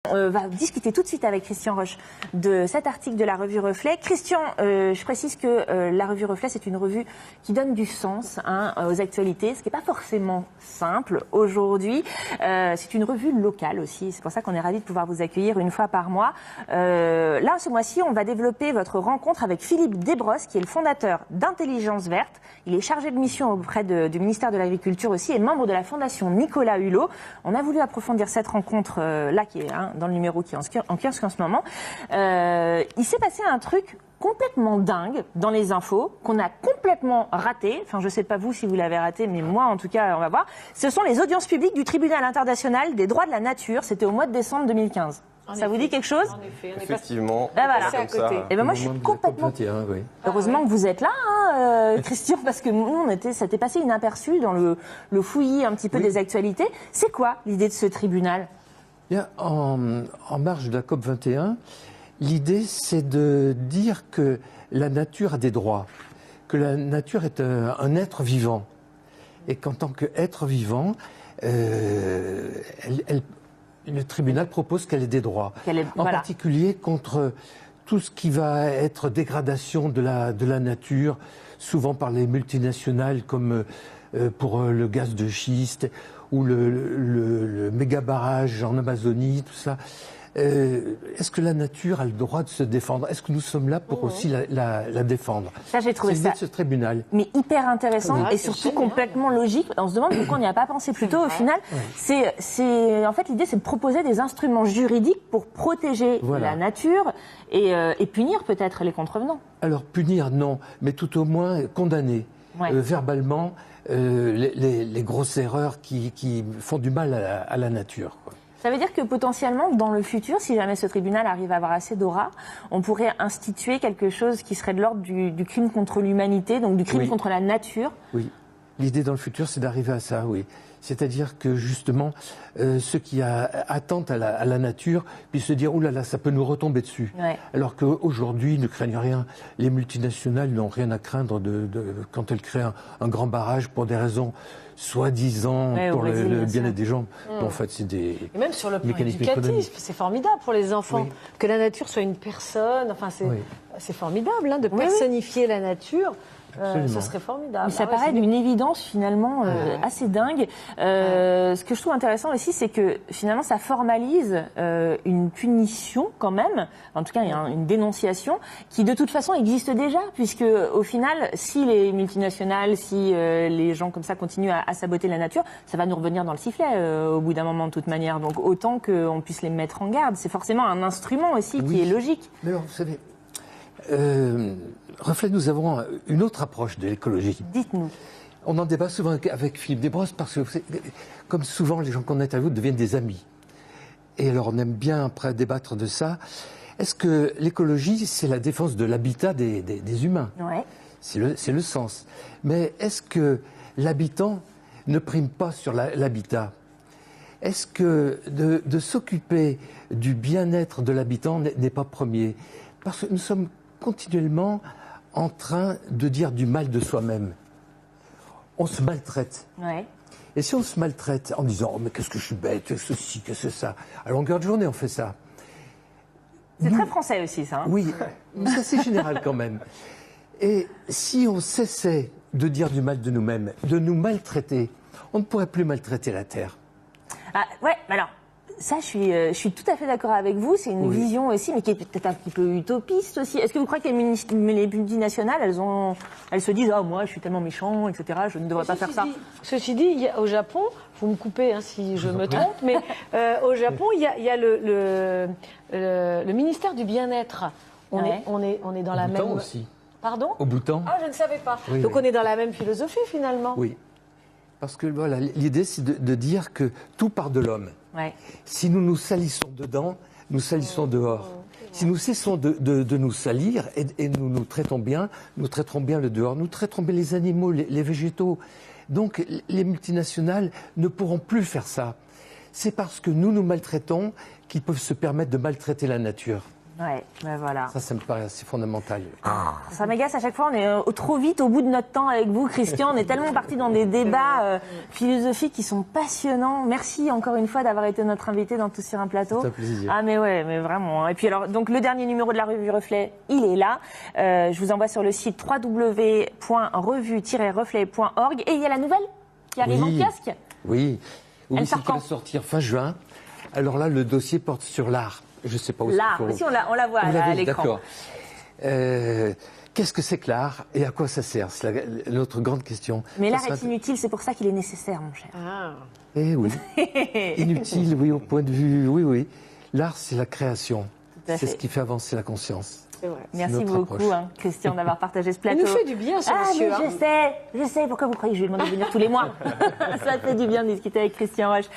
On va discuter tout de suite avec Christian Roche de cet article de la revue Reflet. Christian, je précise que la revue Reflet, c'est une revue qui donne du sens aux actualités, ce qui n'est pas forcément simple aujourd'hui. C'est une revue locale aussi, c'est pour ça qu'on est ravis de pouvoir vous accueillir une fois par mois. Là, ce mois-ci, on va développer votre rencontre avec Philippe Desbrosses, qui est le fondateur d'Intelligence Verte. Il est chargé de mission auprès du ministère de l'Agriculture aussi et membre de la Fondation Nicolas Hulot. On a voulu approfondir cette rencontre-là qui est dans le numéro qui est en kiosque en ce moment. Il s'est passé un truc complètement dingue dans les infos, qu'on a complètement raté. Enfin, je ne sais pas vous si vous l'avez raté, mais moi, en tout cas, on va voir. Ce sont les audiences publiques du Tribunal international des droits de la nature. C'était au mois de décembre 2015. Ça vous dit quelque chose? En effet, Effectivement. Ben voilà. à côté. Et ben moi, je suis complètement... 21, oui. Heureusement que vous êtes là, Christian, parce que nous, ça t'est passé inaperçu dans le fouillis un petit peu des actualités. C'est quoi l'idée de ce tribunal? Bien, en marge de la COP 21, l'idée c'est de dire que la nature a des droits, que la nature est un être vivant, et qu'en tant qu'être vivant, le tribunal propose qu'elle ait des droits, en particulier contre tout ce qui va être dégradation de la nature, souvent par les multinationales comme pour le gaz de schiste, ou le méga barrage en Amazonie, tout ça. Est-ce que la nature a le droit de se défendre? Est-ce que nous sommes là pour aussi la défendre? Ça, j'ai trouvé ça de ce tribunal. Mais hyper intéressant et surtout complètement logique. On se demande pourquoi on n'y a pas pensé plus tôt. Au final, en fait, l'idée, c'est de proposer des instruments juridiques pour protéger la nature et punir peut-être les contrevenants. Alors, punir, non, mais tout au moins condamner verbalement les grosses erreurs qui font du mal à la nature, quoi. Ça veut dire que potentiellement, dans le futur, si jamais ce tribunal arrive à avoir assez d'aura, on pourrait instituer quelque chose qui serait de l'ordre du crime contre l'humanité, donc du crime contre la nature. Oui, l'idée dans le futur, c'est d'arriver à ça, oui. C'est-à-dire que justement, ceux qui attendent à la nature puissent se dire « Ouh là là, ça peut nous retomber dessus ». Alors qu'aujourd'hui, ils ne craignent rien. Les multinationales n'ont rien à craindre quand elles créent un grand barrage pour des raisons soi-disant pour le bien-être des gens. Bon, en fait, c'est des et même sur le plan mécanismes éducatif, économiques. c'est formidable pour les enfants. Que la nature soit une personne, enfin, c'est formidable de personnifier la nature. Ce serait formidable. Mais ça paraît d'une évidence finalement assez dingue. Ce que je trouve intéressant aussi, c'est que finalement ça formalise une punition quand même, en tout cas il y a une dénonciation qui de toute façon existe déjà, puisque au final, si les multinationales, si les gens comme ça continuent à saboter la nature, ça va nous revenir dans le sifflet au bout d'un moment de toute manière. Donc autant qu'on puisse les mettre en garde. C'est forcément un instrument aussi qui est logique. Mais alors, vous savez... Reflet, nous avons une autre approche de l'écologie. Dites-nous. On en débat souvent avec Philippe Desbrosses parce que, comme souvent, les gens qu'on interviewe deviennent des amis. Et alors, on aime bien après débattre de ça. Est-ce que l'écologie, c'est la défense de l'habitat des humains? C'est le sens. Mais est-ce que l'habitant ne prime pas sur l'habitat? Est-ce que de s'occuper du bien-être de l'habitant n'est pas premier? Parce que nous sommes continuellement en train de dire du mal de soi-même. On se maltraite. Et si on se maltraite en disant « Oh, mais qu'est-ce que je suis bête, qu'est-ce que ceci, qu'est-ce que ça ?» À longueur de journée, on fait ça. C'est très français aussi, ça. Oui, mais c'est assez général quand même. Et si on cessait de dire du mal de nous-mêmes, de nous maltraiter, on ne pourrait plus maltraiter la Terre. Alors... Ça, je suis tout à fait d'accord avec vous. C'est une vision aussi, mais qui est peut-être un petit peu utopiste aussi. Est-ce que vous croyez que les multinationales, elles se disent « Ah, moi, je suis tellement méchant, etc., je ne devrais pas faire ça ». Ceci dit, au Japon, vous me coupez si je me trompe, mais au Japon, il y a le ministère du bien-être. On est dans la même... Au Bhoutan aussi. Pardon? Au Bhoutan. Ah, je ne savais pas. Donc on est dans la même philosophie, finalement. Oui. Parce que voilà, l'idée, c'est de dire que tout part de l'homme. Si nous nous salissons dedans, nous salissons dehors. Si nous cessons de nous salir et nous nous traitons bien, nous traiterons bien le dehors, nous traiterons bien les animaux, les végétaux. Donc les multinationales ne pourront plus faire ça. C'est parce que nous nous maltraitons qu'ils peuvent se permettre de maltraiter la nature. Ouais, ben voilà. Ça me paraît assez fondamental. Ça m'agace à chaque fois, on est trop vite au bout de notre temps avec vous, Christian. On est tellement partis dans des débats philosophiques qui sont passionnants. Merci encore une fois d'avoir été notre invité dans Tout sur un plateau. C'est un plaisir. Ah mais ouais, mais vraiment. Et puis alors, donc le dernier numéro de la revue Reflet, il est là. Je vous envoie sur le site www.revue-reflet.org. Et il y a la nouvelle qui arrive en kiosque. Oui, Elle c'est sort qui quand va sortir fin juin. Alors là, le dossier porte sur l'art. Je ne sais pas où L'art, si on la voit Vous là, à l'avez, l'écran. d'accord. Qu'est-ce que c'est que l'art et à quoi ça sert? C'est notre grande question. Mais l'art est inutile, c'est pour ça qu'il est nécessaire, mon cher. Eh oui. Inutile, oui, au point de vue. Oui, oui. L'art, c'est la création. C'est ce qui fait avancer la conscience. Merci beaucoup, Christian, d'avoir partagé ce plateau. Il nous fait du bien, ce monsieur. Mais je sais. Pourquoi vous croyez que je lui demande de venir tous les mois? Ça fait du bien de discuter avec Christian Roche.